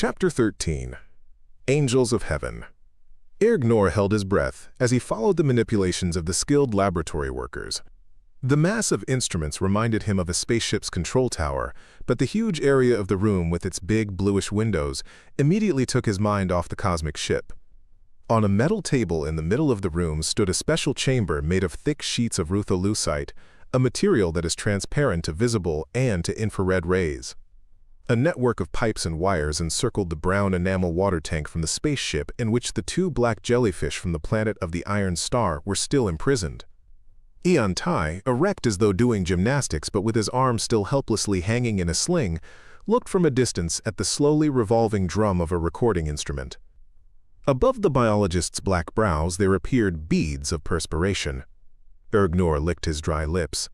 Chapter 13. Angels of Heaven. Ergnor held his breath as he followed the manipulations of the skilled laboratory workers. The mass of instruments reminded him of a spaceship's control tower, but the huge area of the room with its big bluish windows immediately took his mind off the cosmic ship. On a metal table in the middle of the room stood a special chamber made of thick sheets of ruthilucite, a material that is transparent to visible and to infrared rays. A network of pipes and wires encircled the brown enamel water tank from the spaceship in which the two black jellyfish from the planet of the Iron Star were still imprisoned. Eon Tai, erect as though doing gymnastics but with his arm still helplessly hanging in a sling, looked from a distance at the slowly revolving drum of a recording instrument. Above the biologist's black brows there appeared beads of perspiration. Ergnor licked his dry lips.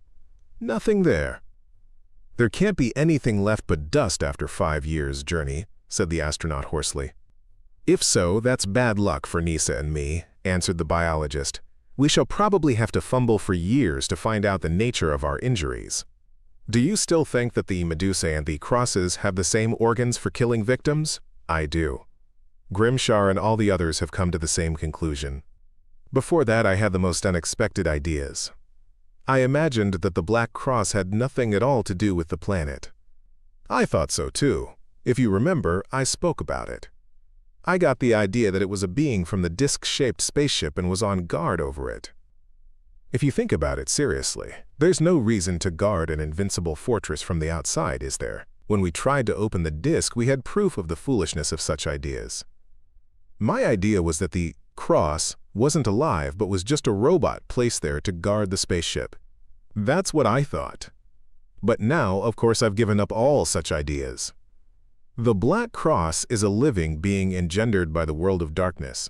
Nothing there. "There can't be anything left but dust after 5 years' journey," said the astronaut hoarsely. "If so, that's bad luck for Nisa and me," answered the biologist. "We shall probably have to fumble for years to find out the nature of our injuries." "Do you still think that the Medusae and the Crosses have the same organs for killing victims?" "I do. Grimshar and all the others have come to the same conclusion. Before that, I had the most unexpected ideas. I imagined that the Black Cross had nothing at all to do with the planet. I thought so too. If you remember, I spoke about it. I got the idea that it was a being from the disc-shaped spaceship and was on guard over it. If you think about it seriously, there's no reason to guard an invincible fortress from the outside, is there? When we tried to open the disc, we had proof of the foolishness of such ideas. My idea was that the Cross wasn't alive but was just a robot placed there to guard the spaceship. That's what I thought. But now, of course, I've given up all such ideas. The Black Cross is a living being engendered by the world of darkness.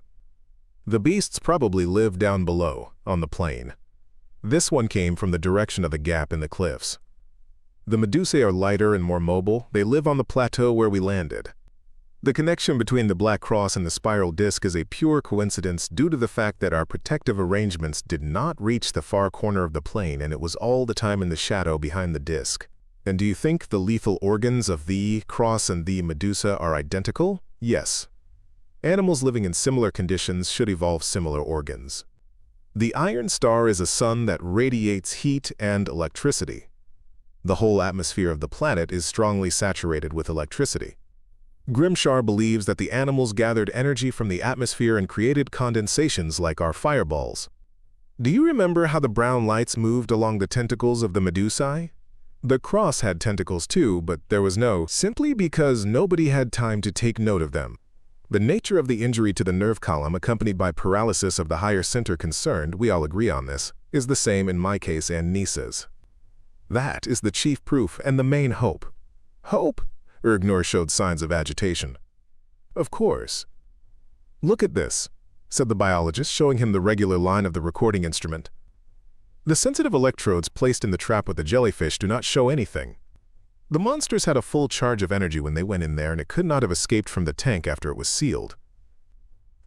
The beasts probably live down below, on the plain. This one came from the direction of the gap in the cliffs. The Medusae are lighter and more mobile. They live on the plateau where we landed. The connection between the Black Cross and the spiral disk is a pure coincidence due to the fact that our protective arrangements did not reach the far corner of the plane and it was all the time in the shadow behind the disk. And do you think the lethal organs of the Cross and the Medusa are identical? Yes. Animals living in similar conditions should evolve similar organs. The Iron Star is a sun that radiates heat and electricity. The whole atmosphere of the planet is strongly saturated with electricity. Grimshar believes that the animals gathered energy from the atmosphere and created condensations like our fireballs. Do you remember how the brown lights moved along the tentacles of the Medusae? The Cross had tentacles too, but there was no, simply because nobody had time to take note of them. The nature of the injury to the nerve column, accompanied by paralysis of the higher center concerned, we all agree on this, is the same in my case and Nisa's. That is the chief proof and the main hope. Hope? Ergnor showed signs of agitation. Of course. "Look at this," said the biologist, showing him the regular line of the recording instrument. "The sensitive electrodes placed in the trap with the jellyfish do not show anything. The monsters had a full charge of energy when they went in there, and it could not have escaped from the tank after it was sealed.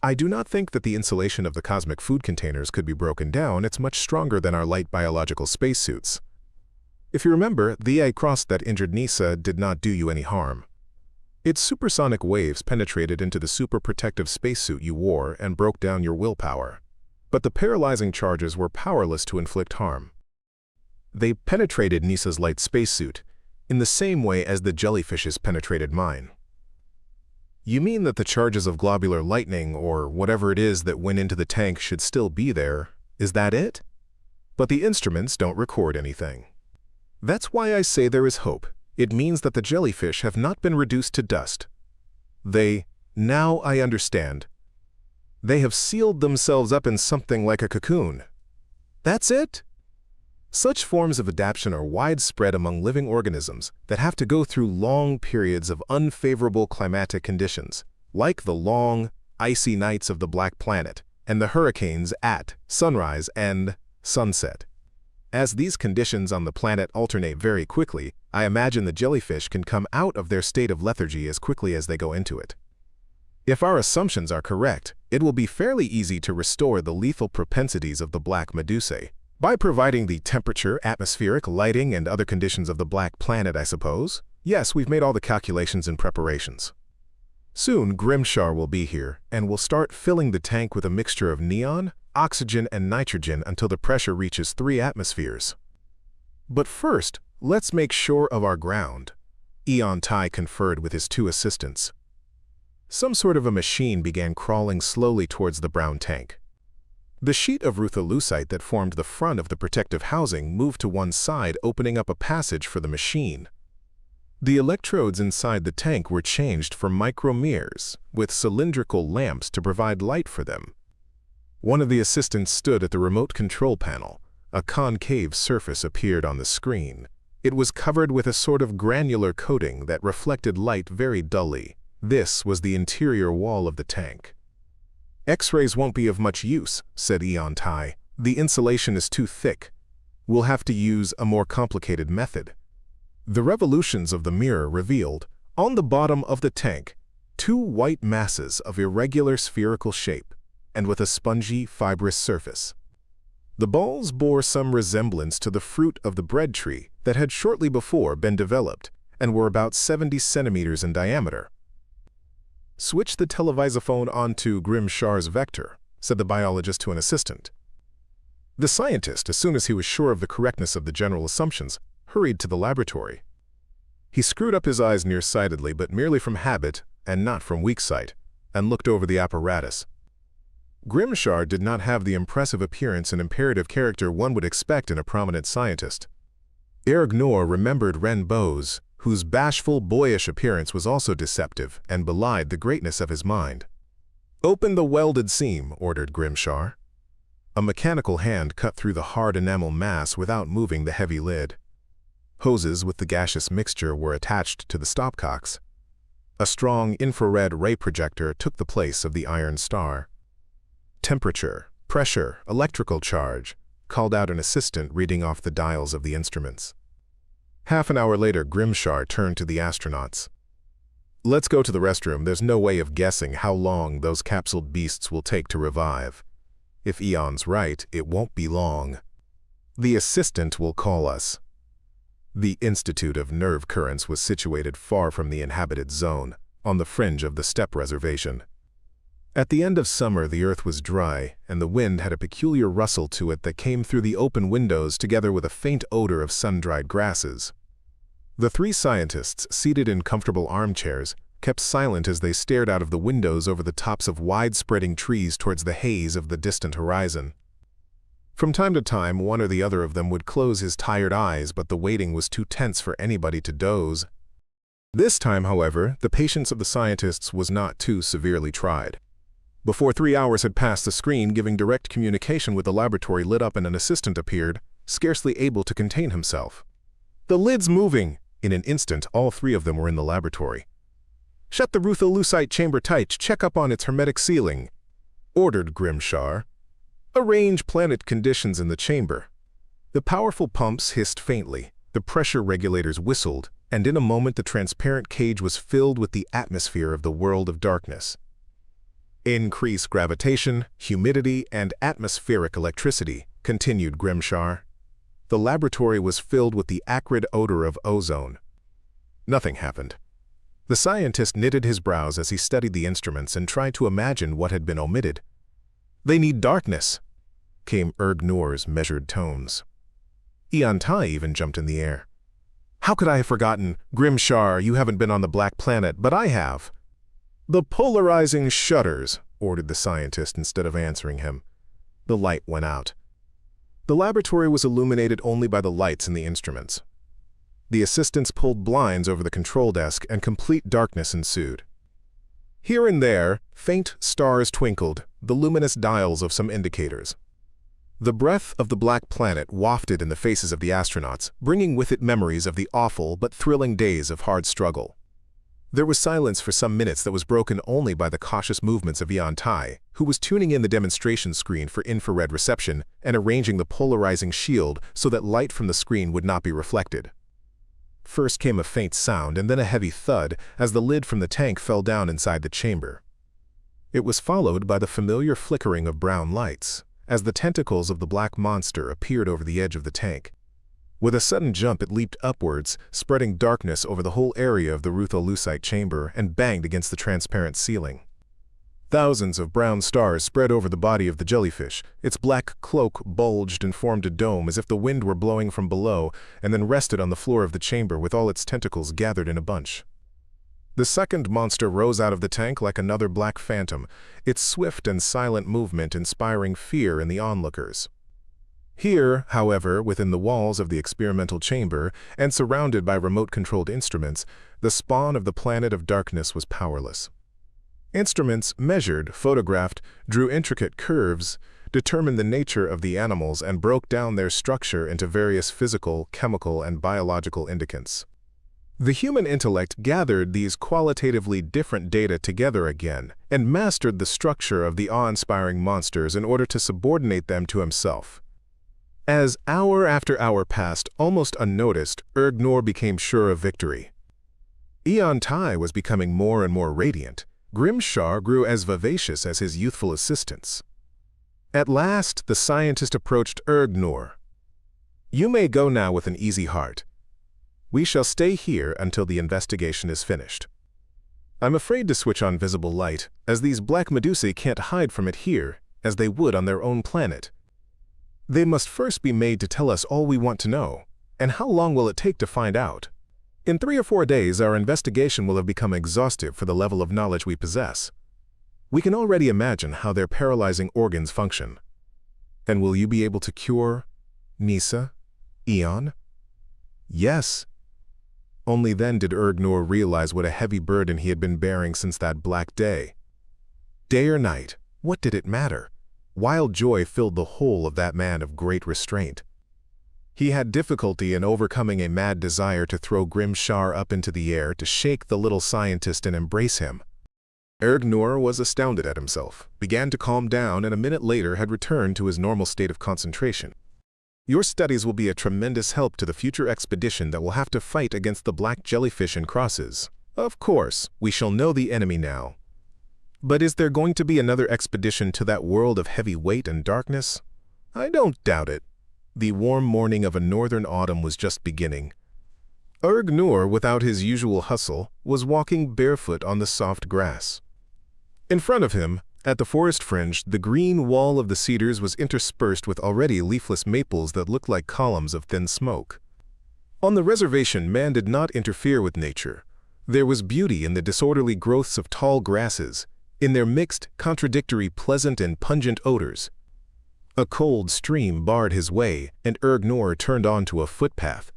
I do not think that the insulation of the cosmic food containers could be broken down. It's much stronger than our light biological spacesuits. If you remember, the Cross that injured Nisa did not do you any harm. Its supersonic waves penetrated into the super protective spacesuit you wore and broke down your willpower. But the paralyzing charges were powerless to inflict harm. They penetrated Nisa's light spacesuit in the same way as the jellyfishes penetrated mine." "You mean that the charges of globular lightning, or whatever it is that went into the tank, should still be there? Is that it? But the instruments don't record anything. That's why I say there is hope. It means that the jellyfish have not been reduced to dust. Now I understand. They have sealed themselves up in something like a cocoon. That's it? Such forms of adaptation are widespread among living organisms that have to go through long periods of unfavorable climatic conditions, like the long, icy nights of the Black Planet and the hurricanes at sunrise and sunset. As these conditions on the planet alternate very quickly, I imagine the jellyfish can come out of their state of lethargy as quickly as they go into it. If our assumptions are correct, it will be fairly easy to restore the lethal propensities of the Black Medusae, by providing the temperature, atmospheric, lighting, and other conditions of the Black Planet, I suppose. Yes, we've made all the calculations and preparations. Soon, Grimshar will be here, and will start filling the tank with a mixture of neon, oxygen, and nitrogen until the pressure reaches 3 atmospheres. But first, let's make sure of our ground. Tai conferred with his 2 assistants. Some sort of a machine began crawling slowly towards the brown tank. The sheet of ruthilusite that formed the front of the protective housing moved to one side, opening up a passage for the machine. The electrodes inside the tank were changed for micromirrors, with cylindrical lamps to provide light for them. One of the assistants stood at the remote control panel. A concave surface appeared on the screen. It was covered with a sort of granular coating that reflected light very dully. This was the interior wall of the tank. "X-rays won't be of much use," said Tai. "The insulation is too thick. We'll have to use a more complicated method." The revolutions of the mirror revealed, on the bottom of the tank, 2 white masses of irregular spherical shape, and with a spongy, fibrous surface. The balls bore some resemblance to the fruit of the bread tree that had shortly before been developed, and were about 70 centimeters in diameter. "Switch the televisophone onto Grimshar's vector," said the biologist to an assistant. The scientist, as soon as he was sure of the correctness of the general assumptions, hurried to the laboratory. He screwed up his eyes nearsightedly, but merely from habit and not from weak sight, and looked over the apparatus. Grimshar did not have the impressive appearance and imperative character one would expect in a prominent scientist. Ergnor remembered Ren Bose, whose bashful, boyish appearance was also deceptive and belied the greatness of his mind. "Open the welded seam," ordered Grimshar. A mechanical hand cut through the hard enamel mass without moving the heavy lid. Hoses with the gaseous mixture were attached to the stopcocks. A strong infrared ray projector took the place of the iron star. "Temperature, pressure, electrical charge," called out an assistant reading off the dials of the instruments. Half an hour later, Grimshar turned to the astronauts. "Let's go to the restroom. There's no way of guessing how long those capsuled beasts will take to revive. If Eon's right, it won't be long. The assistant will call us." The Institute of Nerve Currents was situated far from the inhabited zone, on the fringe of the steppe reservation. At the end of summer, the earth was dry, and the wind had a peculiar rustle to it that came through the open windows together with a faint odor of sun-dried grasses. The 3 scientists, seated in comfortable armchairs, kept silent as they stared out of the windows over the tops of wide-spreading trees towards the haze of the distant horizon. From time to time, one or the other of them would close his tired eyes, but the waiting was too tense for anybody to doze. This time, however, the patience of the scientists was not too severely tried. Before 3 hours had passed, the screen giving direct communication with the laboratory lit up and an assistant appeared, scarcely able to contain himself. "The lid's moving!" In an instant, all 3 of them were in the laboratory. "Shut the ruthilusite chamber tight, check up on its hermetic sealing," ordered Grimshar. "Arrange planet conditions in the chamber." The powerful pumps hissed faintly, the pressure regulators whistled, and in a moment the transparent cage was filled with the atmosphere of the world of darkness. "Increase gravitation, humidity, and atmospheric electricity," continued Grimshar. The laboratory was filled with the acrid odor of ozone. Nothing happened. The scientist knitted his brows as he studied the instruments and tried to imagine what had been omitted. "They need darkness," came Ergnor's measured tones. Tai even jumped in the air. "How could I have forgotten? Grimshar, you haven't been on the Black Planet, but I have." "The polarizing shutters," ordered the scientist instead of answering him. The light went out. The laboratory was illuminated only by the lights in the instruments. The assistants pulled blinds over the control desk, and complete darkness ensued. Here and there, faint stars twinkled, the luminous dials of some indicators. The breath of the Black Planet wafted in the faces of the astronauts, bringing with it memories of the awful but thrilling days of hard struggle. There was silence for some minutes that was broken only by the cautious movements of Tai, who was tuning in the demonstration screen for infrared reception and arranging the polarizing shield so that light from the screen would not be reflected. First came a faint sound and then a heavy thud as the lid from the tank fell down inside the chamber. It was followed by the familiar flickering of brown lights as the tentacles of the black monster appeared over the edge of the tank. With a sudden jump, it leaped upwards, spreading darkness over the whole area of the Rutho-Lucite chamber and banged against the transparent ceiling. Thousands of brown stars spread over the body of the jellyfish. Its black cloak bulged and formed a dome as if the wind were blowing from below, and then rested on the floor of the chamber with all its tentacles gathered in a bunch. The second monster rose out of the tank like another black phantom, its swift and silent movement inspiring fear in the onlookers. Here, however, within the walls of the experimental chamber, and surrounded by remote-controlled instruments, the spawn of the planet of darkness was powerless. Instruments measured, photographed, drew intricate curves, determined the nature of the animals, and broke down their structure into various physical, chemical, and biological indicants. The human intellect gathered these qualitatively different data together again and mastered the structure of the awe-inspiring monsters in order to subordinate them to himself. As hour after hour passed, almost unnoticed, Ergnor became sure of victory. Eon Tai was becoming more and more radiant. Grimshar grew as vivacious as his youthful assistants. At last, the scientist approached Ergnor. "You may go now with an easy heart. We shall stay here until the investigation is finished. I'm afraid to switch on visible light, as these black medusae can't hide from it here, as they would on their own planet. They must first be made to tell us all we want to know, and how long will it take to find out? In 3 or 4 days, our investigation will have become exhaustive for the level of knowledge we possess. We can already imagine how their paralyzing organs function. And will you be able to cure Nisa, Eon?" Yes. Only then did Ergnor realize what a heavy burden he had been bearing since that black day. Day or night, what did it matter? Wild joy filled the whole of that man of great restraint. He had difficulty in overcoming a mad desire to throw Grimshar up into the air, to shake the little scientist and embrace him. Ergnor was astounded at himself, began to calm down, and a minute later had returned to his normal state of concentration. "Your studies will be a tremendous help to the future expedition that will have to fight against the black jellyfish and crosses. Of course, we shall know the enemy now. But is there going to be another expedition to that world of heavy weight and darkness? I don't doubt it." The warm morning of a northern autumn was just beginning. Ergnor, without his usual hustle, was walking barefoot on the soft grass. In front of him, at the forest fringe, the green wall of the cedars was interspersed with already leafless maples that looked like columns of thin smoke. On the reservation, man did not interfere with nature. There was beauty in the disorderly growths of tall grasses, in their mixed, contradictory, pleasant and pungent odors. A cold stream barred his way, and Ergnor turned onto a footpath.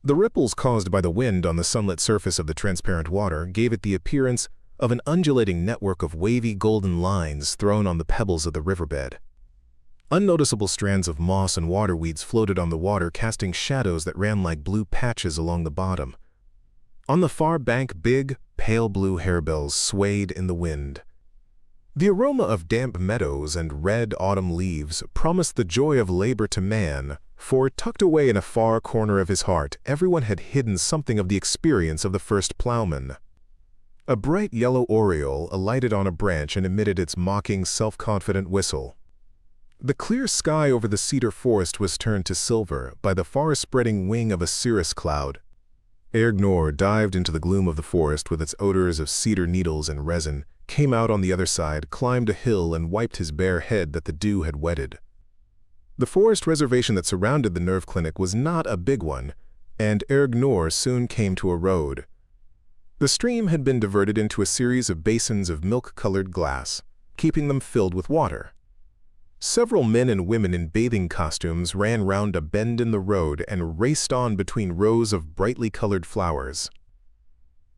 The ripples caused by the wind on the sunlit surface of the transparent water gave it the appearance of an undulating network of wavy golden lines thrown on the pebbles of the riverbed. Unnoticeable strands of moss and water weeds floated on the water, casting shadows that ran like blue patches along the bottom. On the far bank, big, pale blue harebells swayed in the wind. The aroma of damp meadows and red autumn leaves promised the joy of labor to man, for tucked away in a far corner of his heart, everyone had hidden something of the experience of the first plowman. A bright yellow oriole alighted on a branch and emitted its mocking, self-confident whistle. The clear sky over the cedar forest was turned to silver by the far-spreading wing of a cirrus cloud. Ergnor dived into the gloom of the forest with its odors of cedar needles and resin, came out on the other side, climbed a hill, and wiped his bare head that the dew had wetted. The forest reservation that surrounded the nerve clinic was not a big one, and Ergnor soon came to a road. The stream had been diverted into a series of basins of milk-colored glass, keeping them filled with water. Several men and women in bathing costumes ran round a bend in the road and raced on between rows of brightly colored flowers.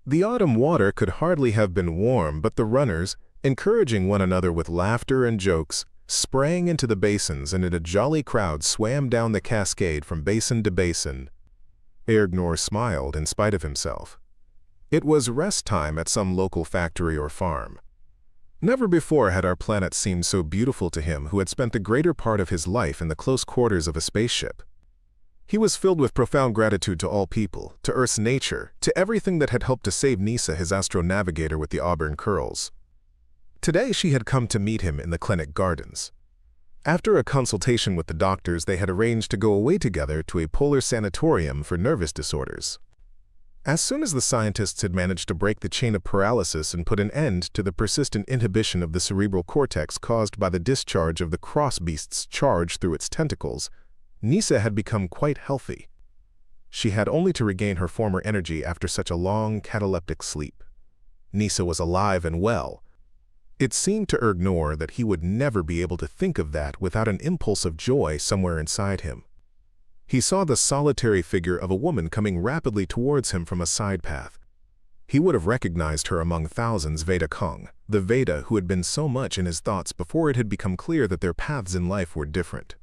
The autumn water could hardly have been warm, but the runners, encouraging one another with laughter and jokes, sprang into the basins, and in a jolly crowd swam down the cascade from basin to basin. Ergnor smiled in spite of himself. It was rest time at some local factory or farm. Never before had our planet seemed so beautiful to him, who had spent the greater part of his life in the close quarters of a spaceship. He was filled with profound gratitude to all people, to Earth's nature, to everything that had helped to save Nisa, his astro-navigator with the auburn curls. Today she had come to meet him in the clinic gardens. After a consultation with the doctors, they had arranged to go away together to a polar sanatorium for nervous disorders. As soon as the scientists had managed to break the chain of paralysis and put an end to the persistent inhibition of the cerebral cortex caused by the discharge of the cross-beast's charge through its tentacles, Nisa had become quite healthy. She had only to regain her former energy after such a long cataleptic sleep. Nisa was alive and well. It seemed to Ergnor that he would never be able to think of that without an impulse of joy somewhere inside him. He saw the solitary figure of a woman coming rapidly towards him from a side path. He would have recognized her among thousands Veda Kong, the Veda who had been so much in his thoughts before it had become clear that their paths in life were different.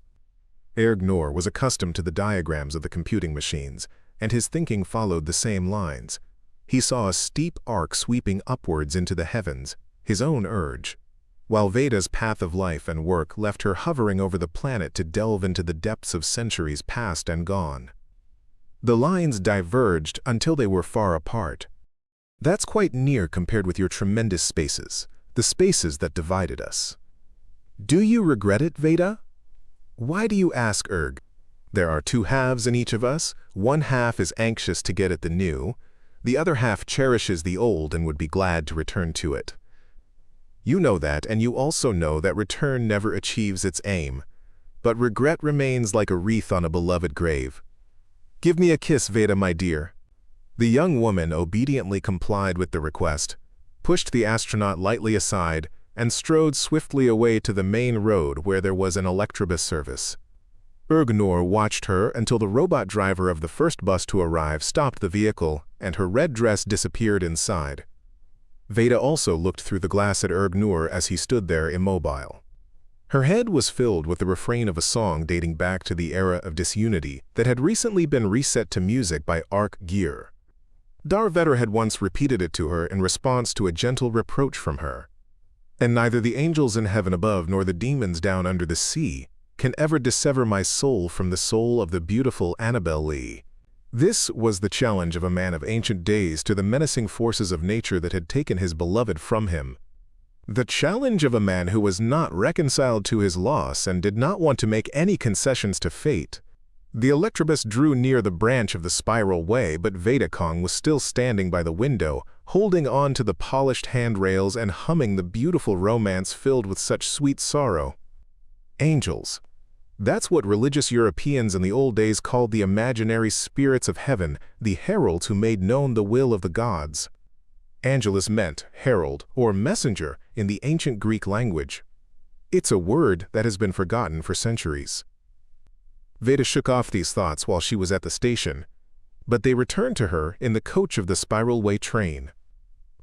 Ergnor was accustomed to the diagrams of the computing machines, and his thinking followed the same lines. He saw a steep arc sweeping upwards into the heavens, his own urge, while Veda's path of life and work left her hovering over the planet to delve into the depths of centuries past and gone. The lines diverged until they were far apart. That's quite near compared with your tremendous spaces, the spaces that divided us. Do you regret it, Veda? Why do you ask, Erg? There are two halves in each of us. One half is anxious to get at the new. The other half cherishes the old and would be glad to return to it. You know that, and you also know that return never achieves its aim. But regret remains like a wreath on a beloved grave. Give me a kiss, Veda, my dear. The young woman obediently complied with the request, pushed the astronaut lightly aside, and strode swiftly away to the main road where there was an electrobus service. Ergnor watched her until the robot driver of the first bus to arrive stopped the vehicle, and her red dress disappeared inside. Veda also looked through the glass at Ergnor as he stood there immobile. Her head was filled with the refrain of a song dating back to the era of disunity that had recently been reset to music by Ark Gear. Darvetter had once repeated it to her in response to a gentle reproach from her. And neither the angels in heaven above nor the demons down under the sea can ever dissever my soul from the soul of the beautiful Annabel Lee. This was the challenge of a man of ancient days to the menacing forces of nature that had taken his beloved from him. The challenge of a man who was not reconciled to his loss and did not want to make any concessions to fate. The electrobus drew near the branch of the spiral way, but Veda Kong was still standing by the window, holding on to the polished handrails and humming the beautiful romance filled with such sweet sorrow. Angels. That's what religious Europeans in the old days called the imaginary spirits of heaven, the heralds who made known the will of the gods. Angelus meant herald or messenger in the ancient Greek language. It's a word that has been forgotten for centuries. Veda shook off these thoughts while she was at the station, but they returned to her in the coach of the spiral way train.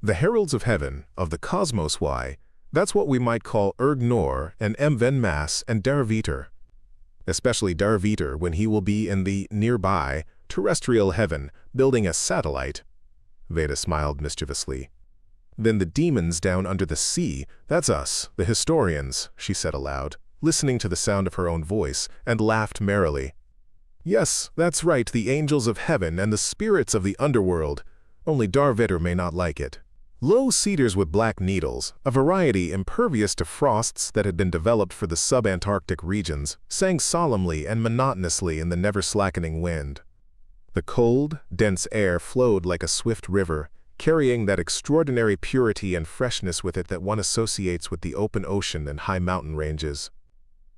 The heralds of heaven, of the cosmos why, that's what we might call Ergnor and Mven Mas and Darviter. Especially Darviter when he will be in the nearby, terrestrial heaven, building a satellite. Veda smiled mischievously. Then the demons down under the sea, that's us, the historians, she said aloud, listening to the sound of her own voice, and laughed merrily. Yes, that's right, the angels of heaven and the spirits of the underworld, only Darvetter may not like it. Low cedars with black needles, a variety impervious to frosts that had been developed for the subantarctic regions, sang solemnly and monotonously in the never-slackening wind. The cold, dense air flowed like a swift river, carrying that extraordinary purity and freshness with it that one associates with the open ocean and high mountain ranges.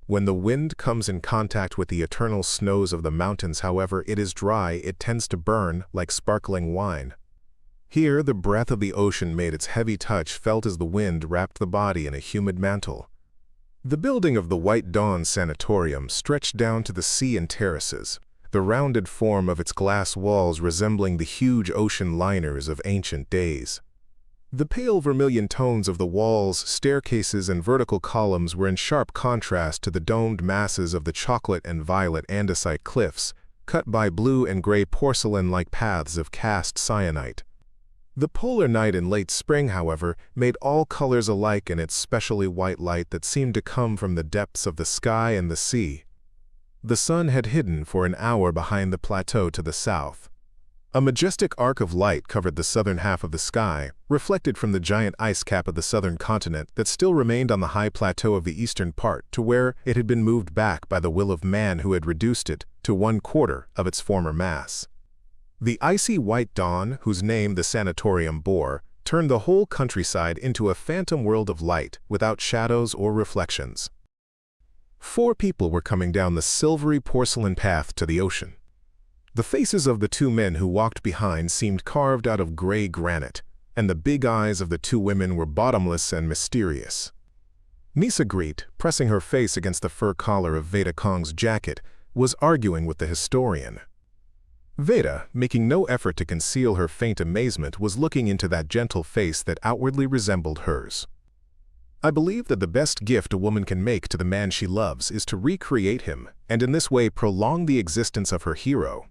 When the wind comes in contact with the eternal snows of the mountains, however, it is dry, it tends to burn like sparkling wine. Here, the breath of the ocean made its heavy touch felt as the wind wrapped the body in a humid mantle. The building of the White Dawn Sanatorium stretched down to the sea in terraces, the rounded form of its glass walls resembling the huge ocean liners of ancient days. The pale vermilion tones of the walls, staircases, and vertical columns were in sharp contrast to the domed masses of the chocolate and violet andesite cliffs, cut by blue and gray porcelain-like paths of cast syenite. The polar night in late spring, however, made all colors alike in its specially white light that seemed to come from the depths of the sky and the sea. The sun had hidden for an hour behind the plateau to the south. A majestic arc of light covered the southern half of the sky, reflected from the giant ice cap of the southern continent that still remained on the high plateau of the eastern part to where it had been moved back by the will of man who had reduced it to 1/4 of its former mass. The icy white dawn, whose name the sanatorium bore, turned the whole countryside into a phantom world of light without shadows or reflections. 4 people were coming down the silvery porcelain path to the ocean. The faces of the 2 men who walked behind seemed carved out of gray granite, and the big eyes of the 2 women were bottomless and mysterious. Nisa Greet, pressing her face against the fur collar of Veda Kong's jacket, was arguing with the historian. Veda, making no effort to conceal her faint amazement, was looking into that gentle face that outwardly resembled hers. I believe that the best gift a woman can make to the man she loves is to recreate him, and in this way prolong the existence of her hero.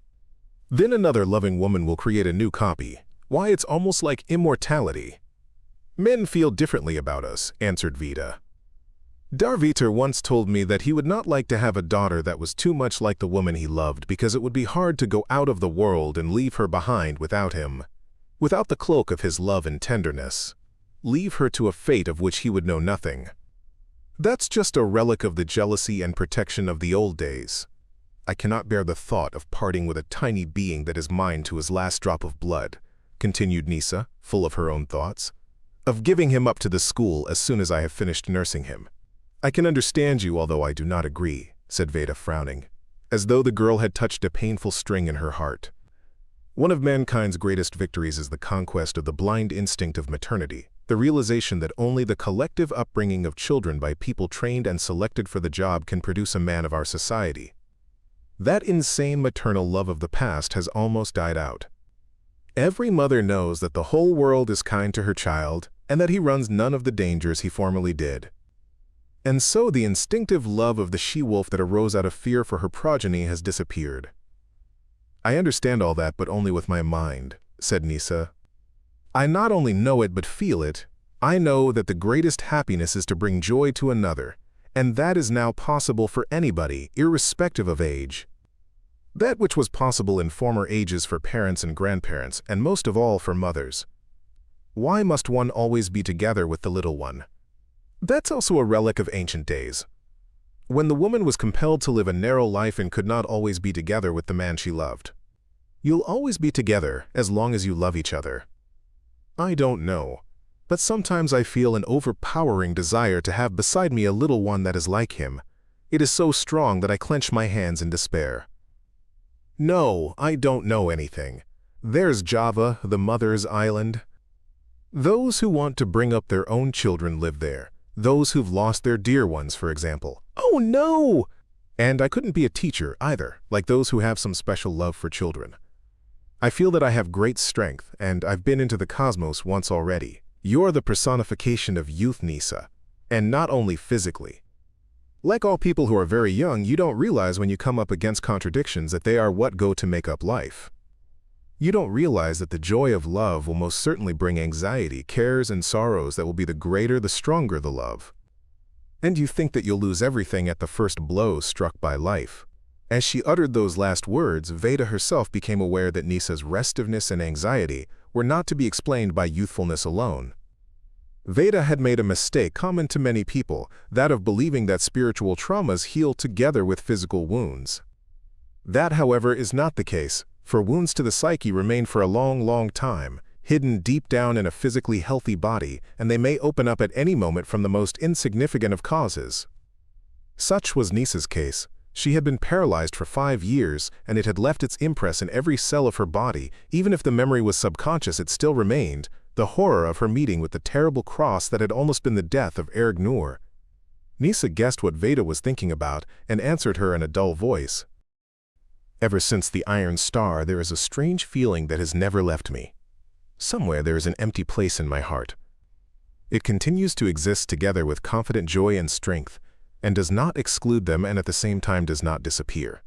Then another loving woman will create a new copy. Why, it's almost like immortality. Men feel differently about us, answered Veda. Darviter once told me that he would not like to have a daughter that was too much like the woman he loved because it would be hard to go out of the world and leave her behind without him, without the cloak of his love and tenderness. Leave her to a fate of which he would know nothing. That's just a relic of the jealousy and protection of the old days. I cannot bear the thought of parting with a tiny being that is mine to his last drop of blood, continued Nisa, full of her own thoughts, of giving him up to the school as soon as I have finished nursing him. I can understand you, although I do not agree, said Veda, frowning, as though the girl had touched a painful string in her heart. One of mankind's greatest victories is the conquest of the blind instinct of maternity, the realization that only the collective upbringing of children by people trained and selected for the job can produce a man of our society. That insane maternal love of the past has almost died out. Every mother knows that the whole world is kind to her child and that he runs none of the dangers he formerly did. And so the instinctive love of the she-wolf that arose out of fear for her progeny has disappeared. I understand all that, but only with my mind, said Nisa. I not only know it but feel it. I know that the greatest happiness is to bring joy to another, and that is now possible for anybody, irrespective of age. That which was possible in former ages for parents and grandparents, and most of all for mothers. Why must one always be together with the little one? That's also a relic of ancient days, when the woman was compelled to live a narrow life and could not always be together with the man she loved. You'll always be together as long as you love each other. I don't know, but sometimes I feel an overpowering desire to have beside me a little one that is like him. It is so strong that I clench my hands in despair. No, I don't know anything. There's Java, the mother's island. Those who want to bring up their own children live there. Those who've lost their dear ones, for example. Oh no! And I couldn't be a teacher either, like those who have some special love for children. I feel that I have great strength, and I've been into the cosmos once already. You're the personification of youth, Nisa, and not only physically. Like all people who are very young, you don't realize when you come up against contradictions that they are what go to make up life. You don't realize that the joy of love will most certainly bring anxiety, cares, and sorrows that will be the greater, the stronger the love. And you think that you'll lose everything at the first blow struck by life. As she uttered those last words, Veda herself became aware that Nisa's restiveness and anxiety were not to be explained by youthfulness alone. Veda had made a mistake common to many people, that of believing that spiritual traumas heal together with physical wounds. That, however, is not the case, for wounds to the psyche remain for a long, long time, hidden deep down in a physically healthy body, and they may open up at any moment from the most insignificant of causes. Such was Nisa's case. She had been paralyzed for 5 years, and it had left its impress in every cell of her body. Even if the memory was subconscious, it still remained, the horror of her meeting with the terrible cross that had almost been the death of Erg Nur. Nisa guessed what Veda was thinking about, and answered her in a dull voice. Ever since the Iron Star, there is a strange feeling that has never left me. Somewhere there is an empty place in my heart. It continues to exist together with confident joy and strength, and does not exclude them and at the same time does not disappear.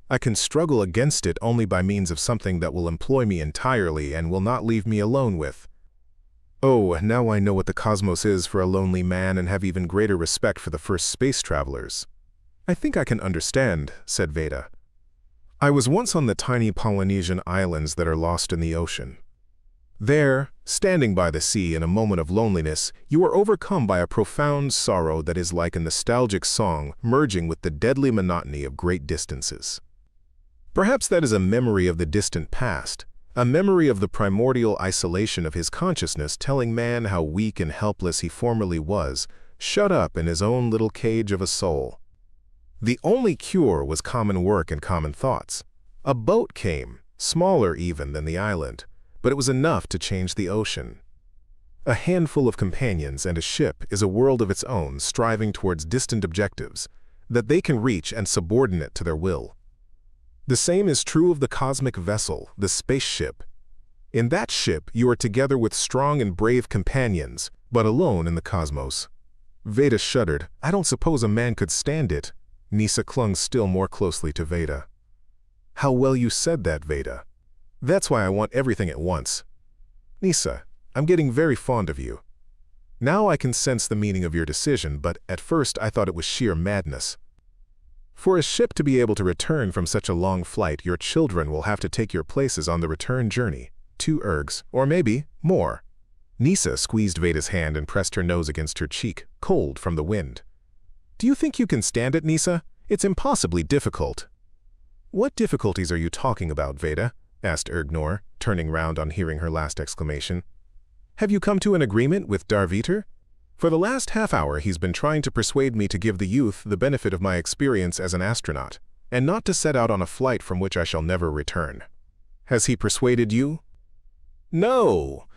I can struggle against it only by means of something that will employ me entirely and will not leave me alone with. Oh, now I know what the cosmos is for a lonely man and have even greater respect for the first space travelers. I think I can understand, said Veda. I was once on the tiny Polynesian islands that are lost in the ocean. There, standing by the sea in a moment of loneliness, you are overcome by a profound sorrow that is like a nostalgic song merging with the deadly monotony of great distances. Perhaps that is a memory of the distant past, a memory of the primordial isolation of his consciousness telling man how weak and helpless he formerly was, shut up in his own little cage of a soul. The only cure was common work and common thoughts. A boat came, smaller even than the island, but it was enough to change the ocean. A handful of companions and a ship is a world of its own striving towards distant objectives that they can reach and subordinate to their will. The same is true of the cosmic vessel, the spaceship. In that ship you are together with strong and brave companions, but alone in the cosmos. Veda shuddered. I don't suppose a man could stand it. Nisa clung still more closely to Veda. How well you said that, Veda. That's why I want everything at once. Nisa, I'm getting very fond of you. Now I can sense the meaning of your decision, but at first I thought it was sheer madness. For a ship to be able to return from such a long flight, your children will have to take your places on the return journey. 2 ergs, or maybe more. Nisa squeezed Veda's hand and pressed her nose against her cheek, cold from the wind. Do you think you can stand it, Nisa? It's impossibly difficult. What difficulties are you talking about, Veda? Asked Ergnor, turning round on hearing her last exclamation. Have you come to an agreement with Darviter? For the last half-hour he's been trying to persuade me to give the youth the benefit of my experience as an astronaut, and not to set out on a flight from which I shall never return. Has he persuaded you? No!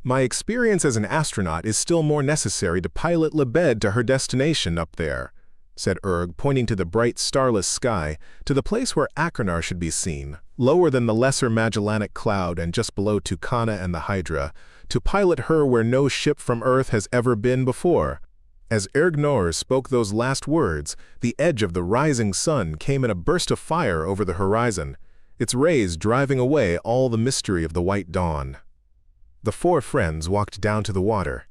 My experience as an astronaut is still more necessary to pilot Lebed to her destination up there, said Erg, pointing to the bright starless sky, to the place where Achernar should be seen, lower than the Lesser Magellanic Cloud and just below Tucana and the Hydra, to pilot her where no ship from Earth has ever been before. As Ergnor spoke those last words, the edge of the rising sun came in a burst of fire over the horizon, its rays driving away all the mystery of the white dawn. The 4 friends walked down to the water.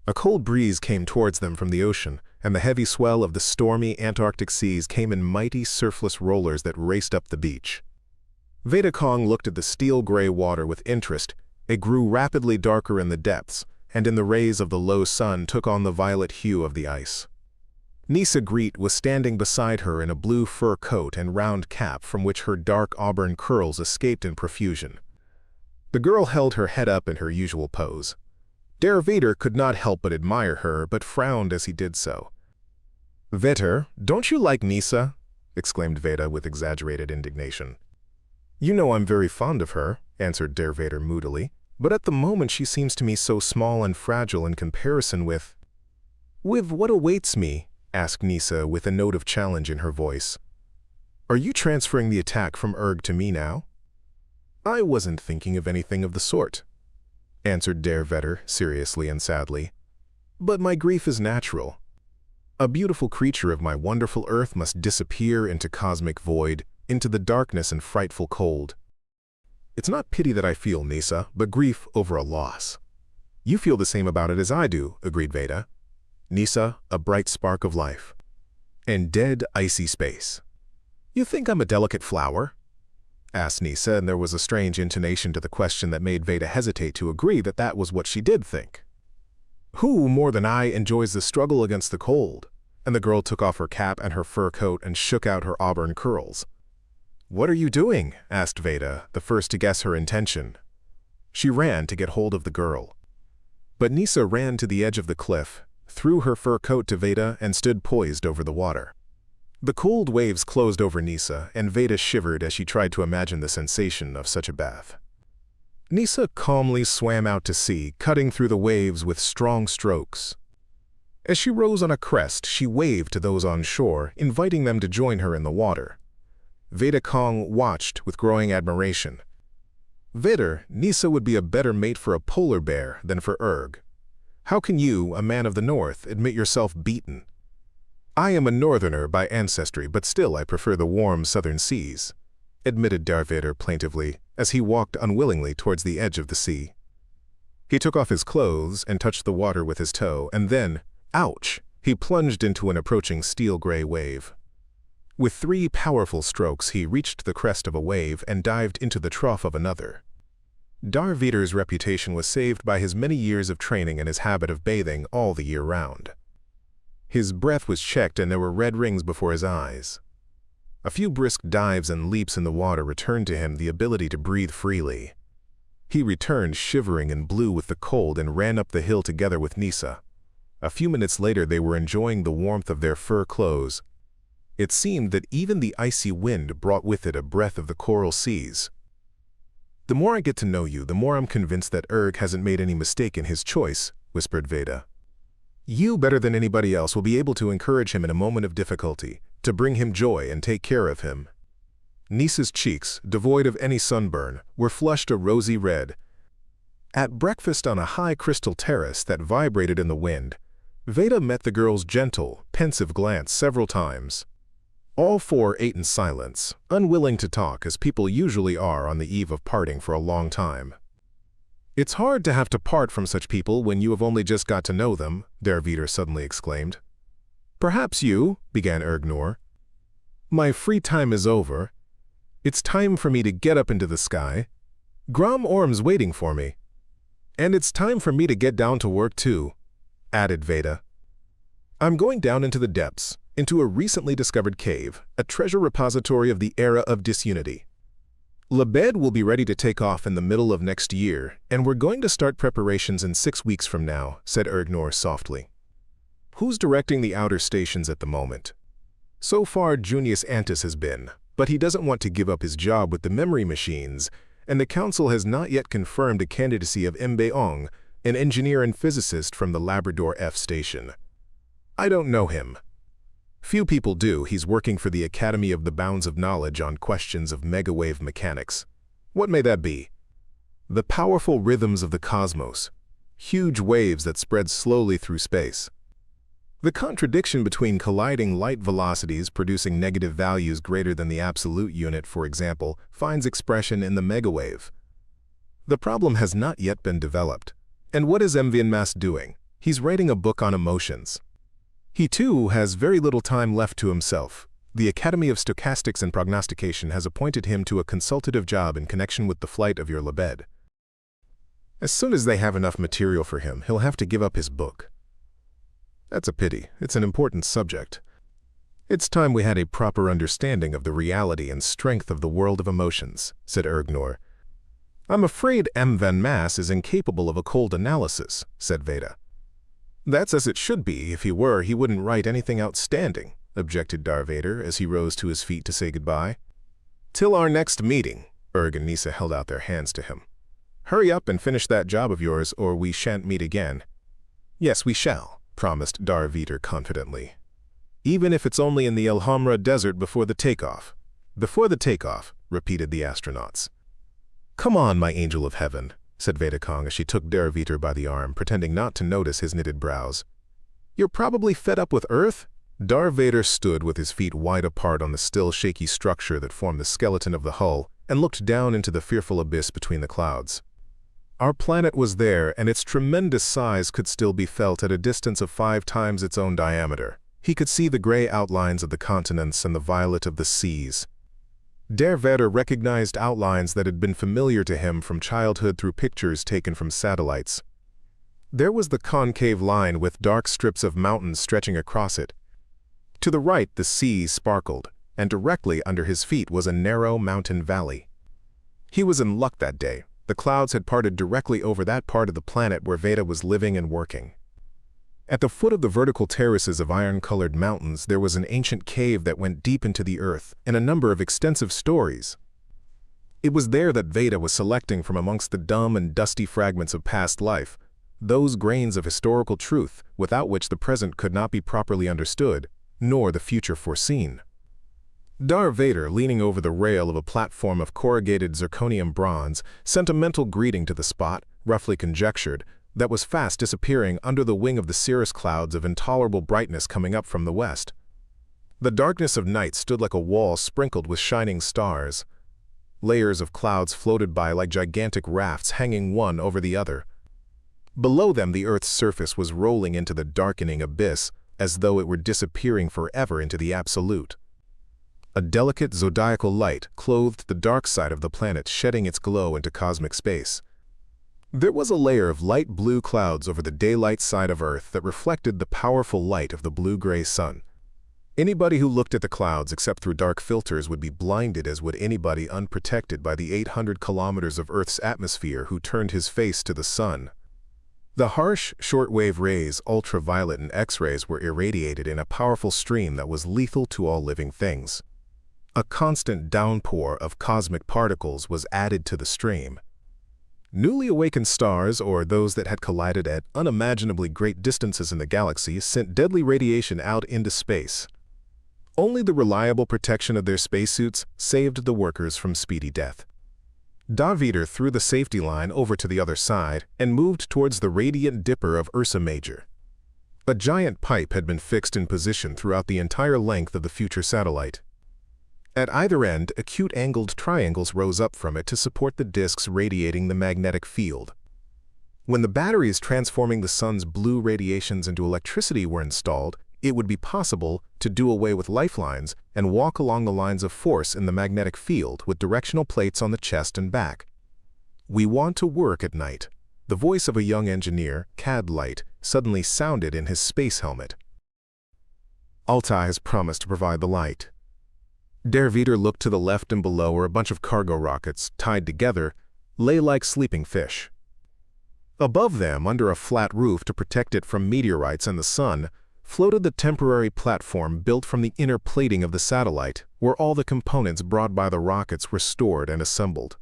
A cold breeze came towards them from the ocean, and the heavy swell of the stormy Antarctic seas came in mighty surfless rollers that raced up the beach. Veda Kong looked at the steel-gray water with interest. It grew rapidly darker in the depths, and in the rays of the low sun took on the violet hue of the ice. Nisa Greet was standing beside her in a blue fur coat and round cap from which her dark auburn curls escaped in profusion. The girl held her head up in her usual pose. Der Vader could not help but admire her, but frowned as he did so. Vetter, don't you like Nisa? Exclaimed Veda with exaggerated indignation. You know I'm very fond of her, answered Der Vader moodily, but at the moment she seems to me so small and fragile in comparison with... With what awaits me? Asked Nisa with a note of challenge in her voice. Are you transferring the attack from Erg to me now? I wasn't thinking of anything of the sort, answered Der Vetter seriously and sadly. But my grief is natural. A beautiful creature of my wonderful earth must disappear into cosmic void, into the darkness and frightful cold. It's not pity that I feel, Nisa, but grief over a loss. You feel the same about it as I do, agreed Veda. Nisa, a bright spark of life. And dead, icy space. You think I'm a delicate flower? Asked Nisa, and there was a strange intonation to the question that made Veda hesitate to agree that that was what she did think. Who, more than I, enjoys the struggle against the cold? And the girl took off her cap and her fur coat and shook out her auburn curls. What are you doing? Asked Veda, the first to guess her intention. She ran to get hold of the girl. But Nisa ran to the edge of the cliff, threw her fur coat to Veda, and stood poised over the water. The cold waves closed over Nisa, and Veda shivered as she tried to imagine the sensation of such a bath. Nisa calmly swam out to sea, cutting through the waves with strong strokes. As she rose on a crest, she waved to those on shore, inviting them to join her in the water. Veda Kong watched with growing admiration. Vetter, Nisa would be a better mate for a polar bear than for Erg. How can you, a man of the north, admit yourself beaten? I am a northerner by ancestry, but still I prefer the warm southern seas, admitted Darvader plaintively, as he walked unwillingly towards the edge of the sea. He took off his clothes and touched the water with his toe, and then, ouch, he plunged into an approaching steel-gray wave. With 3 powerful strokes, he reached the crest of a wave and dived into the trough of another. Darveter's reputation was saved by his many years of training and his habit of bathing all the year round. His breath was checked and there were red rings before his eyes. A few brisk dives and leaps in the water returned to him the ability to breathe freely. He returned shivering and blue with the cold and ran up the hill together with Nisa. A few minutes later they were enjoying the warmth of their fur clothes. It seemed that even the icy wind brought with it a breath of the coral seas. "The more I get to know you, the more I'm convinced that Erg hasn't made any mistake in his choice," whispered Veda. "You, better than anybody else, will be able to encourage him in a moment of difficulty, to bring him joy and take care of him." Nisa's cheeks, devoid of any sunburn, were flushed a rosy red. At breakfast on a high crystal terrace that vibrated in the wind, Veda met the girl's gentle, pensive glance several times. All 4 ate in silence, unwilling to talk as people usually are on the eve of parting for a long time. "It's hard to have to part from such people when you have only just got to know them," Darveter suddenly exclaimed. "Perhaps you," began Ergnor. "My free time is over. It's time for me to get up into the sky. Grom Orm's waiting for me. And it's time for me to get down to work too," added Veda. "I'm going down into the depths, into a recently discovered cave, a treasure repository of the era of disunity. Labed will be ready to take off in the middle of next year, and we're going to start preparations in 6 weeks from now," said Ergnor softly. "Who's directing the outer stations at the moment?" "So far, Junius Antis has been, but he doesn't want to give up his job with the memory machines, and the council has not yet confirmed a candidacy of Mbeong, an engineer and physicist from the Labrador F station. I don't know him. Few people do. He's working for the Academy of the Bounds of Knowledge on questions of megawave mechanics. What may that be? The powerful rhythms of the cosmos, huge waves that spread slowly through space. The contradiction between colliding light velocities producing negative values greater than the absolute unit, for example, finds expression in the megawave. The problem has not yet been developed. And what is Mvianmas doing? He's writing a book on emotions. He too has very little time left to himself. The Academy of Stochastics and Prognostication has appointed him to a consultative job in connection with the flight of your Labed. As soon as they have enough material for him, he'll have to give up his book. That's a pity. It's an important subject. It's time we had a proper understanding of the reality and strength of the world of emotions, said Ergnor. I'm afraid Mvianmas is incapable of a cold analysis, said Veda. That's as it should be. If he were, he wouldn't write anything outstanding, objected Darveter as he rose to his feet to say goodbye. Till our next meeting, Erg and Nisa held out their hands to him. Hurry up and finish that job of yours, or we shan't meet again. Yes, we shall, promised Darveter confidently. Even if it's only in the Elhamra desert before the takeoff. Before the takeoff, repeated the astronauts. Come on, my angel of heaven, said Vedakong as she took Darveter by the arm, pretending not to notice his knitted brows. You're probably fed up with Earth? Darveter stood with his feet wide apart on the still shaky structure that formed the skeleton of the hull and looked down into the fearful abyss between the clouds. Our planet was there, and its tremendous size could still be felt at a distance of 5 times its own diameter. He could see the gray outlines of the continents and the violet of the seas. Darveter recognized outlines that had been familiar to him from childhood through pictures taken from satellites. There was the concave line with dark strips of mountains stretching across it. To the right, the sea sparkled, and directly under his feet was a narrow mountain valley. He was in luck that day. The clouds had parted directly over that part of the planet where Veda was living and working. At the foot of the vertical terraces of iron-colored mountains, there was an ancient cave that went deep into the earth, and a number of extensive stories. It was there that Veda was selecting from amongst the dumb and dusty fragments of past life, those grains of historical truth without which the present could not be properly understood, nor the future foreseen. Darveter, leaning over the rail of a platform of corrugated zirconium bronze, sent a mental greeting to the spot, roughly conjectured, that was fast disappearing under the wing of the cirrus clouds of intolerable brightness coming up from the west. The darkness of night stood like a wall sprinkled with shining stars. Layers of clouds floated by like gigantic rafts hanging one over the other. Below them the Earth's surface was rolling into the darkening abyss, as though it were disappearing forever into the absolute. A delicate zodiacal light clothed the dark side of the planet, shedding its glow into cosmic space. There was a layer of light blue clouds over the daylight side of Earth that reflected the powerful light of the blue-gray sun. Anybody who looked at the clouds except through dark filters would be blinded, as would anybody unprotected by the 800 kilometers of Earth's atmosphere who turned his face to the sun. The harsh, shortwave rays, ultraviolet and X-rays, were irradiated in a powerful stream that was lethal to all living things. A constant downpour of cosmic particles was added to the stream. Newly awakened stars, or those that had collided at unimaginably great distances in the galaxy, sent deadly radiation out into space. Only the reliable protection of their spacesuits saved the workers from speedy death. Darth threw the safety line over to the other side and moved towards the radiant dipper of Ursa Major. A giant pipe had been fixed in position throughout the entire length of the future satellite. At either end, acute-angled triangles rose up from it to support the disks radiating the magnetic field. When the batteries transforming the sun's blue radiations into electricity were installed, it would be possible to do away with lifelines and walk along the lines of force in the magnetic field with directional plates on the chest and back. "We want to work at night." The voice of a young engineer, CAD Light, suddenly sounded in his space helmet. "Altai has promised to provide the light." Darth looked to the left, and below were a bunch of cargo rockets, tied together, lay like sleeping fish. Above them, under a flat roof to protect it from meteorites and the sun, floated the temporary platform built from the inner plating of the satellite, where all the components brought by the rockets were stored and assembled.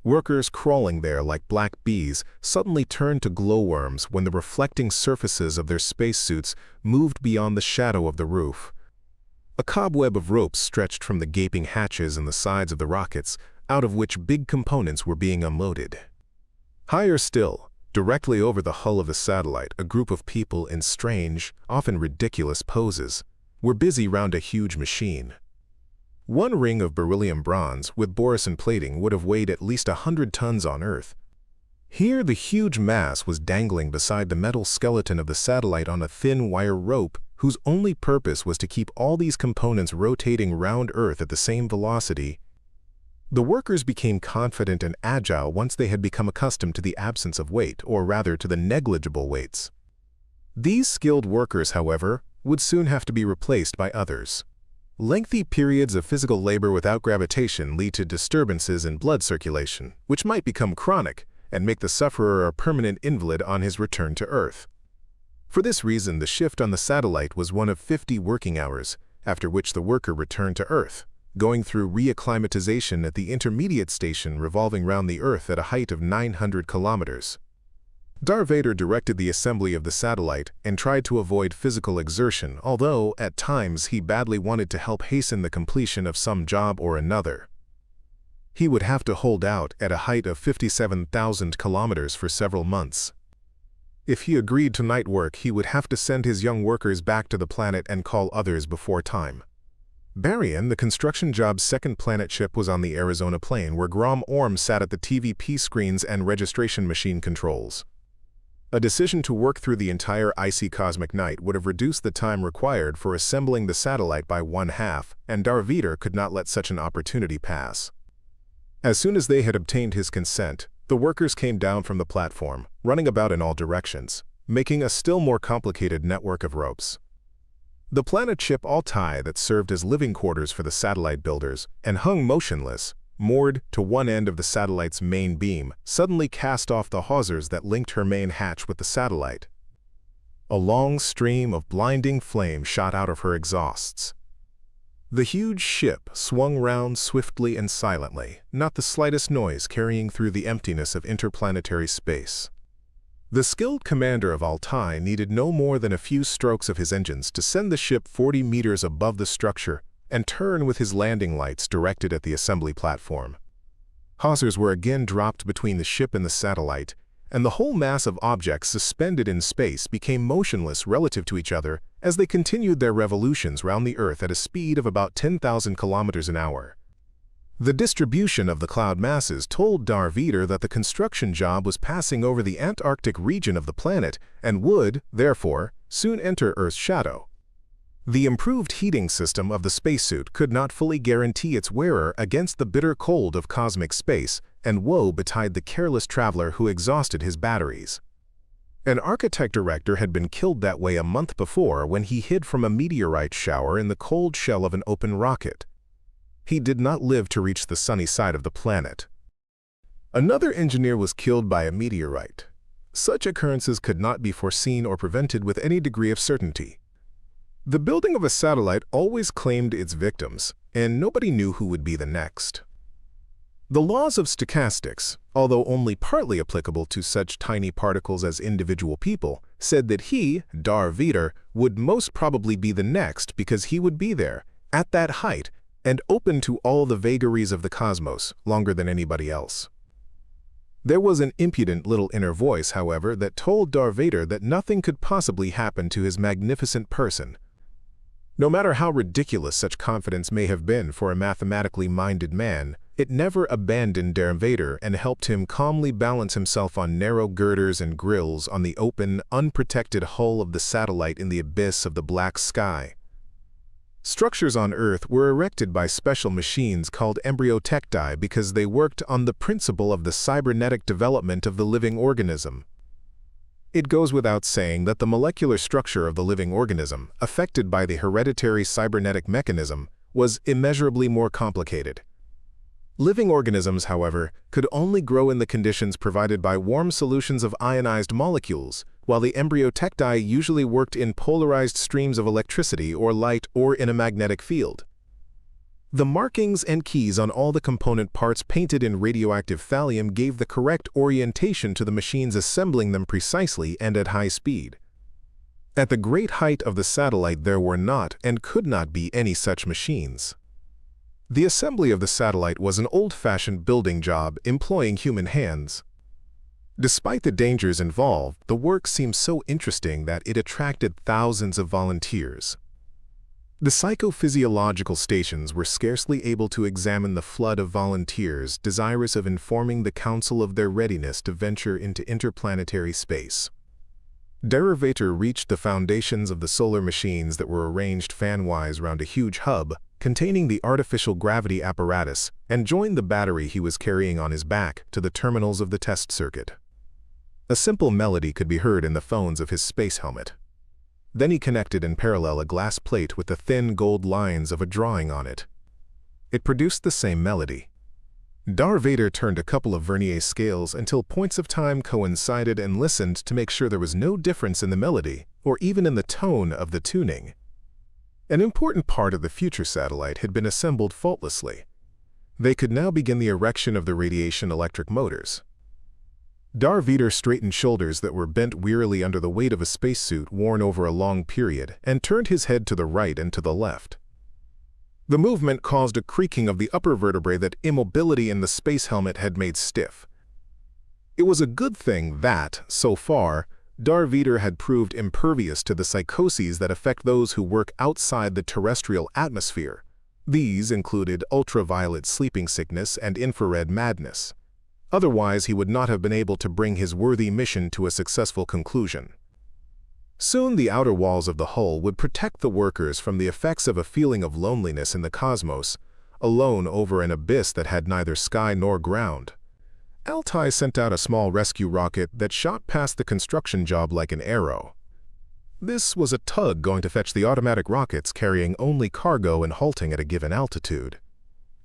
Workers crawling there like black bees suddenly turned to glowworms when the reflecting surfaces of their spacesuits moved beyond the shadow of the roof. A cobweb of ropes stretched from the gaping hatches in the sides of the rockets, out of which big components were being unloaded. Higher still, directly over the hull of the satellite, a group of people in strange, often ridiculous poses were busy round a huge machine. One ring of beryllium bronze with boron plating would have weighed at least 100 tons on Earth. Here the huge mass was dangling beside the metal skeleton of the satellite on a thin wire rope whose only purpose was to keep all these components rotating round Earth at the same velocity. The workers became confident and agile once they had become accustomed to the absence of weight, or rather to the negligible weights. These skilled workers, however, would soon have to be replaced by others. Lengthy periods of physical labor without gravitation lead to disturbances in blood circulation, which might become chronic and make the sufferer a permanent invalid on his return to Earth. For this reason, the shift on the satellite was one of 50 working hours, after which the worker returned to Earth, going through reacclimatization at the intermediate station revolving round the Earth at a height of 900 kilometers. Darth Vader directed the assembly of the satellite and tried to avoid physical exertion, although, at times, he badly wanted to help hasten the completion of some job or another. He would have to hold out at a height of 57,000 kilometers for several months. If he agreed to night work, he would have to send his young workers back to the planet and call others before time. Barian, the construction job's second planet ship, was on the Arizona plain, where Grom Orm sat at the TVP screens and registration machine controls. A decision to work through the entire icy cosmic night would have reduced the time required for assembling the satellite by 1/2, and Darth Vader could not let such an opportunity pass. As soon as they had obtained his consent, the workers came down from the platform, running about in all directions, making a still more complicated network of ropes. The planet ship Altai, that served as living quarters for the satellite builders and hung motionless, moored to one end of the satellite's main beam, suddenly cast off the hawsers that linked her main hatch with the satellite. A long stream of blinding flame shot out of her exhausts. The huge ship swung round swiftly and silently, not the slightest noise carrying through the emptiness of interplanetary space. The skilled commander of Altai needed no more than a few strokes of his engines to send the ship 40 meters above the structure and turn with his landing lights directed at the assembly platform. Hawsers were again dropped between the ship and the satellite, and the whole mass of objects suspended in space became motionless relative to each other as they continued their revolutions round the Earth at a speed of about 10,000 kilometers an hour. The distribution of the cloud masses told Darth Vader that the construction job was passing over the Antarctic region of the planet and would, therefore, soon enter Earth's shadow. The improved heating system of the spacesuit could not fully guarantee its wearer against the bitter cold of cosmic space, and woe betide the careless traveler who exhausted his batteries. An architect-director had been killed that way a month before when he hid from a meteorite shower in the cold shell of an open rocket. He did not live to reach the sunny side of the planet. Another engineer was killed by a meteorite. Such occurrences could not be foreseen or prevented with any degree of certainty. The building of a satellite always claimed its victims, and nobody knew who would be the next. The laws of stochastics, although only partly applicable to such tiny particles as individual people, said that he, Dar Vader, would most probably be the next because he would be there, at that height, and open to all the vagaries of the cosmos, longer than anybody else. There was an impudent little inner voice, however, that told Dar Vader that nothing could possibly happen to his magnificent person. No matter how ridiculous such confidence may have been for a mathematically minded man, it never abandoned Dar Vader and helped him calmly balance himself on narrow girders and grills on the open, unprotected hull of the satellite in the abyss of the black sky. Structures on Earth were erected by special machines called embryotecti because they worked on the principle of the cybernetic development of the living organism. It goes without saying that the molecular structure of the living organism, affected by the hereditary cybernetic mechanism, was immeasurably more complicated. Living organisms, however, could only grow in the conditions provided by warm solutions of ionized molecules, while the embryotecti usually worked in polarized streams of electricity or light or in a magnetic field. The markings and keys on all the component parts painted in radioactive thallium gave the correct orientation to the machines assembling them precisely and at high speed. At the great height of the satellite there were not and could not be any such machines. The assembly of the satellite was an old-fashioned building job employing human hands. Despite the dangers involved, the work seemed so interesting that it attracted thousands of volunteers. The psychophysiological stations were scarcely able to examine the flood of volunteers desirous of informing the Council of their readiness to venture into interplanetary space. Dar Vader reached the foundations of the solar machines that were arranged fan-wise round a huge hub containing the artificial gravity apparatus and joined the battery he was carrying on his back to the terminals of the test circuit. A simple melody could be heard in the phones of his space helmet. Then he connected in parallel a glass plate with the thin gold lines of a drawing on it. It produced the same melody. Dar Vader turned a couple of vernier scales until points of time coincided and listened to make sure there was no difference in the melody or even in the tone of the tuning. An important part of the future satellite had been assembled faultlessly. They could now begin the erection of the radiation electric motors. Dar Vader straightened shoulders that were bent wearily under the weight of a spacesuit worn over a long period and turned his head to the right and to the left. The movement caused a creaking of the upper vertebrae that immobility in the space helmet had made stiff. It was a good thing that, so far, Dar Vader had proved impervious to the psychoses that affect those who work outside the terrestrial atmosphere. These included ultraviolet sleeping sickness and infrared madness. Otherwise, he would not have been able to bring his worthy mission to a successful conclusion. Soon the outer walls of the hull would protect the workers from the effects of a feeling of loneliness in the cosmos, alone over an abyss that had neither sky nor ground. Altai sent out a small rescue rocket that shot past the construction job like an arrow. This was a tug going to fetch the automatic rockets carrying only cargo and halting at a given altitude.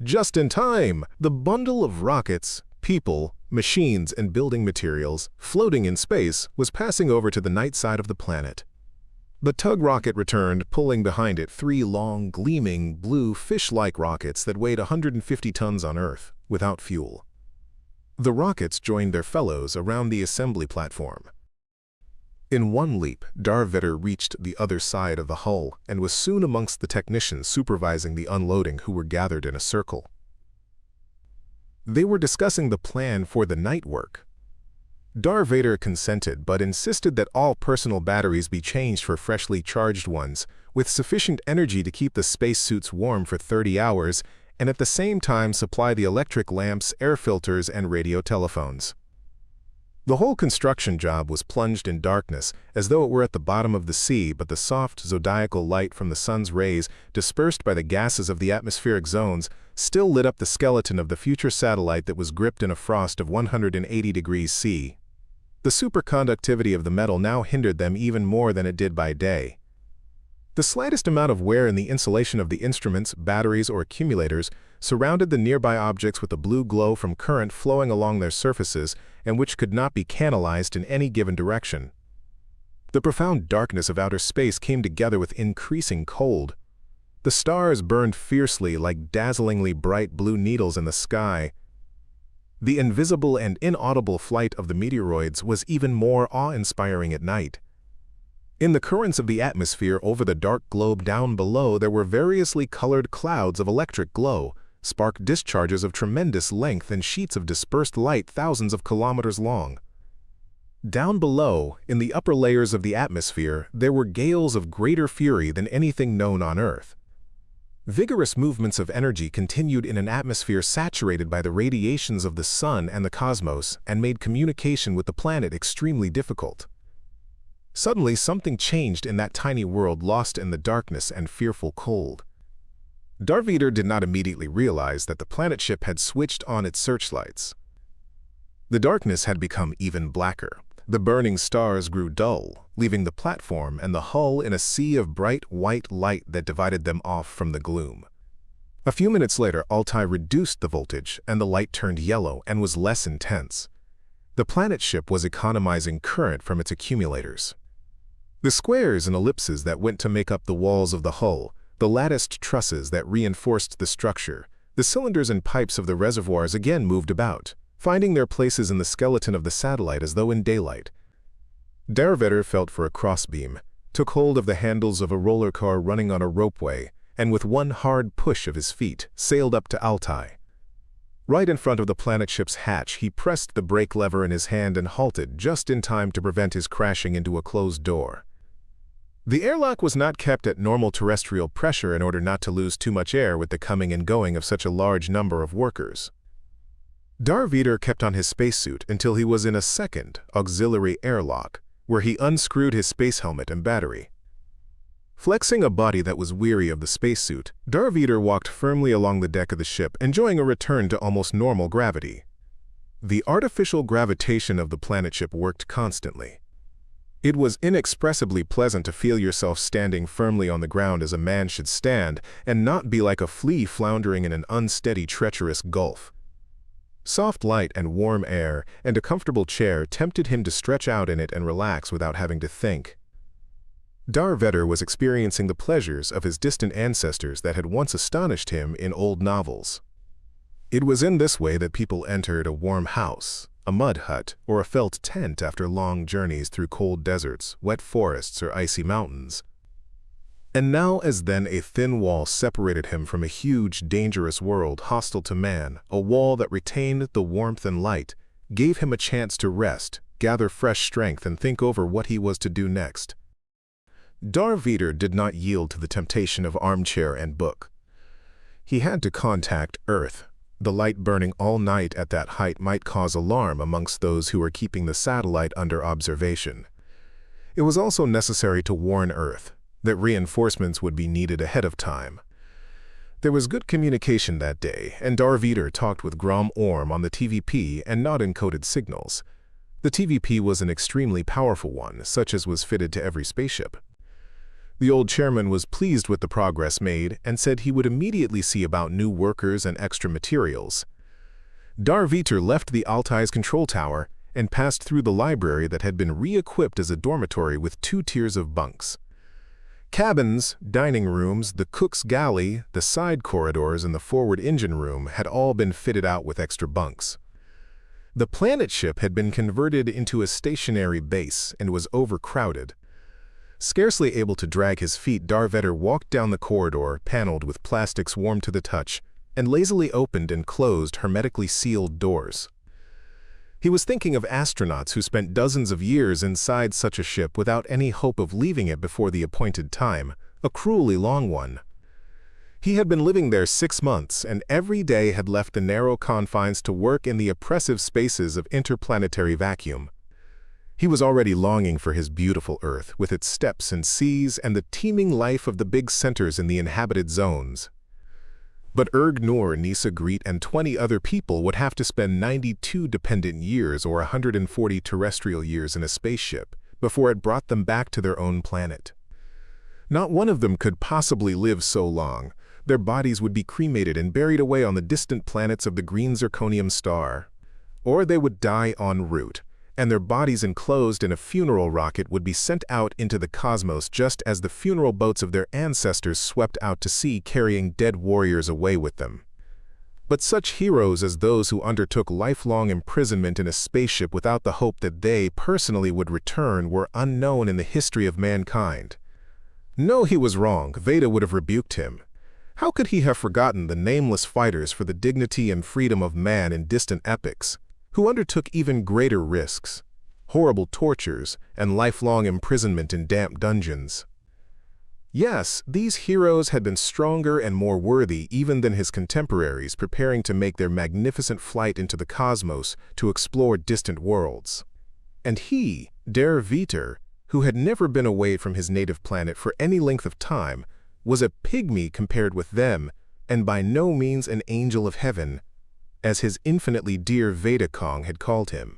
Just in time, the bundle of rockets, people, machines, and building materials floating in space was passing over to the night side of the planet. The tug rocket returned, pulling behind it 3 long, gleaming, blue, fish-like rockets that weighed 150 tons on Earth, without fuel. The rockets joined their fellows around the assembly platform. In one leap, Dar Vader reached the other side of the hull and was soon amongst the technicians supervising the unloading who were gathered in a circle. They were discussing the plan for the night work. Dar Vader consented but insisted that all personal batteries be changed for freshly charged ones, with sufficient energy to keep the spacesuits warm for 30 hours and at the same time supply the electric lamps, air filters, and radio telephones. The whole construction job was plunged in darkness, as though it were at the bottom of the sea, but the soft zodiacal light from the sun's rays, dispersed by the gases of the atmospheric zones, still lit up the skeleton of the future satellite that was gripped in a frost of 180 degrees C. The superconductivity of the metal now hindered them even more than it did by day. The slightest amount of wear in the insulation of the instruments, batteries, or accumulators surrounded the nearby objects with a blue glow from current flowing along their surfaces and which could not be canalized in any given direction. The profound darkness of outer space came together with increasing cold. The stars burned fiercely like dazzlingly bright blue needles in the sky. The invisible and inaudible flight of the meteoroids was even more awe-inspiring at night. In the currents of the atmosphere over the dark globe down below, there were variously colored clouds of electric glow, spark discharges of tremendous length and sheets of dispersed light thousands of kilometers long. Down below, in the upper layers of the atmosphere, there were gales of greater fury than anything known on Earth. Vigorous movements of energy continued in an atmosphere saturated by the radiations of the sun and the cosmos and made communication with the planet extremely difficult. Suddenly, something changed in that tiny world lost in the darkness and fearful cold. Darvider did not immediately realize that the planet ship had switched on its searchlights. The darkness had become even blacker. The burning stars grew dull, leaving the platform and the hull in a sea of bright white light that divided them off from the gloom. A few minutes later, Altai reduced the voltage, and the light turned yellow and was less intense. The planet ship was economizing current from its accumulators. The squares and ellipses that went to make up the walls of the hull, the latticed trusses that reinforced the structure, the cylinders and pipes of the reservoirs again moved about, finding their places in the skeleton of the satellite as though in daylight. Darvider felt for a crossbeam, took hold of the handles of a roller car running on a ropeway, and with one hard push of his feet, sailed up to Altai. Right in front of the planet ship's hatch, he pressed the brake lever in his hand and halted just in time to prevent his crashing into a closed door. The airlock was not kept at normal terrestrial pressure in order not to lose too much air with the coming and going of such a large number of workers. Darvider kept on his spacesuit until he was in a second, auxiliary airlock, where he unscrewed his space helmet and battery. Flexing a body that was weary of the spacesuit, Darvider walked firmly along the deck of the ship, enjoying a return to almost normal gravity. The artificial gravitation of the planet ship worked constantly. It was inexpressibly pleasant to feel yourself standing firmly on the ground as a man should stand, and not be like a flea floundering in an unsteady, treacherous gulf. Soft light and warm air and a comfortable chair tempted him to stretch out in it and relax without having to think. Darvider was experiencing the pleasures of his distant ancestors that had once astonished him in old novels. It was in this way that people entered a warm house, a mud hut, or a felt tent after long journeys through cold deserts, wet forests, or icy mountains. And now as then a thin wall separated him from a huge, dangerous world hostile to man, a wall that retained the warmth and light, gave him a chance to rest, gather fresh strength, and think over what he was to do next. Darvider did not yield to the temptation of armchair and book. He had to contact Earth. The light burning all night at that height might cause alarm amongst those who were keeping the satellite under observation. It was also necessary to warn Earth that reinforcements would be needed ahead of time. There was good communication that day, and Darvider talked with Grom Orm on the TVP and not encoded signals. The TVP was an extremely powerful one, such as was fitted to every spaceship. The old chairman was pleased with the progress made and said he would immediately see about new workers and extra materials. Darvider left the Altai's control tower and passed through the library that had been re-equipped as a dormitory with 2 tiers of bunks. Cabins, dining rooms, the cook's galley, the side corridors, and the forward engine room had all been fitted out with extra bunks. The planet ship had been converted into a stationary base and was overcrowded. Scarcely able to drag his feet, Darvider walked down the corridor, paneled with plastics warm to the touch, and lazily opened and closed hermetically sealed doors. He was thinking of astronauts who spent dozens of years inside such a ship without any hope of leaving it before the appointed time, a cruelly long one. He had been living there 6 months, and every day had left the narrow confines to work in the oppressive spaces of interplanetary vacuum. He was already longing for his beautiful Earth, with its steppes and seas and the teeming life of the big centers in the inhabited zones. But Erg-Nur, Nisa Greet, and 20 other people would have to spend 92 dependent years or 140 terrestrial years in a spaceship before it brought them back to their own planet. Not one of them could possibly live so long. Their bodies would be cremated and buried away on the distant planets of the green zirconium star. Or they would die en route, and their bodies enclosed in a funeral rocket would be sent out into the cosmos just as the funeral boats of their ancestors swept out to sea carrying dead warriors away with them. But such heroes as those who undertook lifelong imprisonment in a spaceship without the hope that they personally would return were unknown in the history of mankind. No, he was wrong. Veda would have rebuked him. How could he have forgotten the nameless fighters for the dignity and freedom of man in distant epochs, who undertook even greater risks, horrible tortures, and lifelong imprisonment in damp dungeons? Yes, these heroes had been stronger and more worthy even than his contemporaries preparing to make their magnificent flight into the cosmos to explore distant worlds. And he, Der Viter, who had never been away from his native planet for any length of time, was a pygmy compared with them, and by no means an angel of heaven, as his infinitely dear Vedakong had called him.